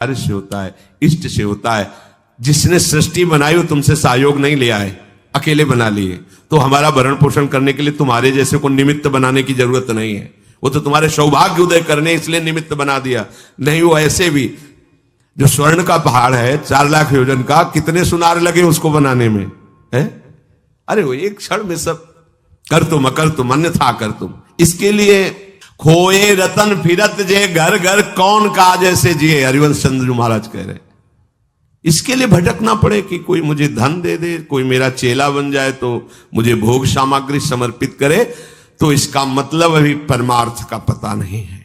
कार्य से होता है, इष्ट से होता है। जिसने सृष्टि बनाई वो तुमसे सहयोग नहीं ले आए, अकेले बना लिए। तो हमारा भरण पोषण करने के लिए तुम्हारे जैसे को निमित्त बनाने की जरूरत नहीं है। वो तो तुम्हारे सौभाग्य उदय करने इसलिए निमित्त बना दिया। नहीं, वो ऐसे भी जो स्वर्ण का पहाड़ है 4 लाख योजन का, कितने सुनार लगे उसको बनाने में है। अरे वो एक क्षण में सब कर तुम अकर तुम अन्यथा कर तुम। इसके लिए खोए रतन फिरत जे घर घर कौन काज ऐसे जिए, हरिवंश चंद्र जी महाराज कह रहे। इसके लिए भटकना पड़े कि कोई मुझे धन दे दे, कोई मेरा चेला बन जाए तो मुझे भोग सामग्री समर्पित करे, तो इसका मतलब अभी परमार्थ का पता नहीं है।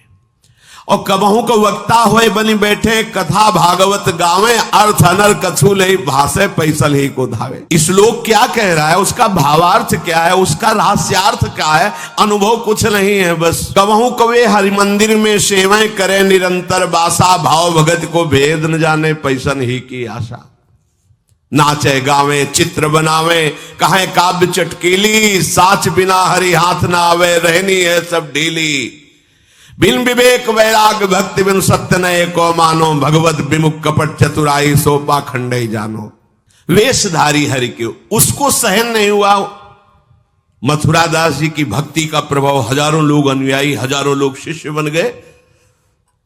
और कबहू को वक्ता होए बनी बैठे, कथा भागवत गावे, अर्थ अनर कछु ले भाषे पैसल ही को धावे। इस श्लोक क्या कह रहा है, उसका भावार्थ क्या है, उसका रहस्यार्थ क्या है, अनुभव कुछ नहीं है। बस कबहू कवे हरि मंदिर में सेवाएं करे निरंतर बासा, भाव भगत को भेद न जाने पैसन ही की आशा। नाचे गावे चित्र बनावे कहे काव्य चटकीली, साच बिना हरि हाथ ना आवे, रहनी है सब ढीली। बिन विवेक वैराग भक्ति बिन सत्य नये को मानो, भगवत विमुख कपट चतुराई सोपा खंडे जानो। वेशधारी हरि के उसको सहन नहीं हुआ। मथुरा दास जी की भक्ति का प्रभाव, हजारों लोग अनुयायी, हजारों लोग शिष्य बन गए।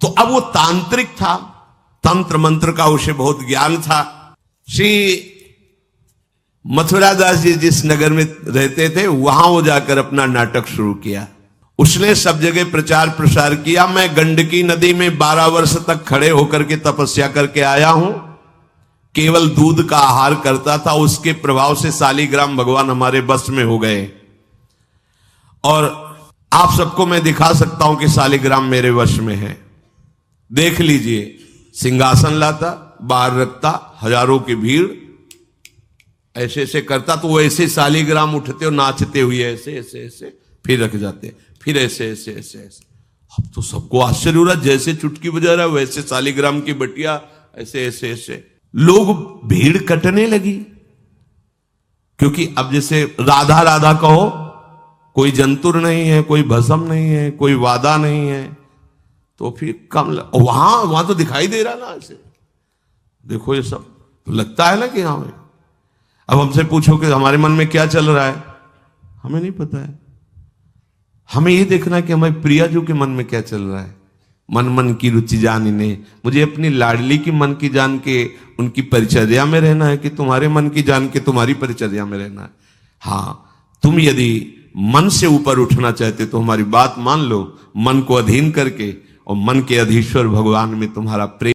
तो अब वो तांत्रिक था, तंत्र मंत्र का उसे बहुत ज्ञान था। श्री मथुरा दास जी जिस नगर में रहते थे वहां वो जाकर अपना नाटक शुरू किया। उसने सब जगह प्रचार प्रसार किया। मैं गंडकी नदी में 12 वर्ष तक खड़े होकर के तपस्या करके आया हूं, केवल दूध का आहार करता था। उसके प्रभाव से सालीग्राम भगवान हमारे बस में हो गए। और आप सबको मैं दिखा सकता हूं कि सालीग्राम मेरे वश में है। देख लीजिए, सिंहासन लाता, बाहर रखता, हजारों की भीड़, ऐसे ऐसे करता तो वो ऐसे सालीग्राम उठते और नाचते हुए ऐसे ऐसे ऐसे फिर रख जाते, फिर ऐसे ऐसे ऐसे ऐसे। अब तो सबको आश्चर्य हो रहा, जैसे चुटकी बजा रहा वैसे सालीग्राम की बटिया ऐसे ऐसे ऐसे। लोग भीड़ कटने लगी, क्योंकि अब जैसे राधा राधा कहो, कोई जंतुर नहीं है, कोई भस्म नहीं है, कोई वादा नहीं है, तो फिर कम वहां तो दिखाई दे रहा ना ऐसे। देखो ये सब तो लगता है ना कि हाँ। अब हमसे पूछो कि हमारे मन में क्या चल रहा है, हमें नहीं पता है। हमें ये देखना कि हमारे प्रियाजू के मन में क्या चल रहा है। मन मन की रुचि जानिने, मुझे अपनी लाडली की मन की जान के उनकी परिचर्या में रहना है कि तुम्हारे मन की जान के तुम्हारी परिचर्या में रहना है। हाँ, तुम यदि मन से ऊपर उठना चाहते तो हमारी बात मान लो, मन को अधीन करके, और मन के अधीश्वर भगवान में तुम्हारा प्रेम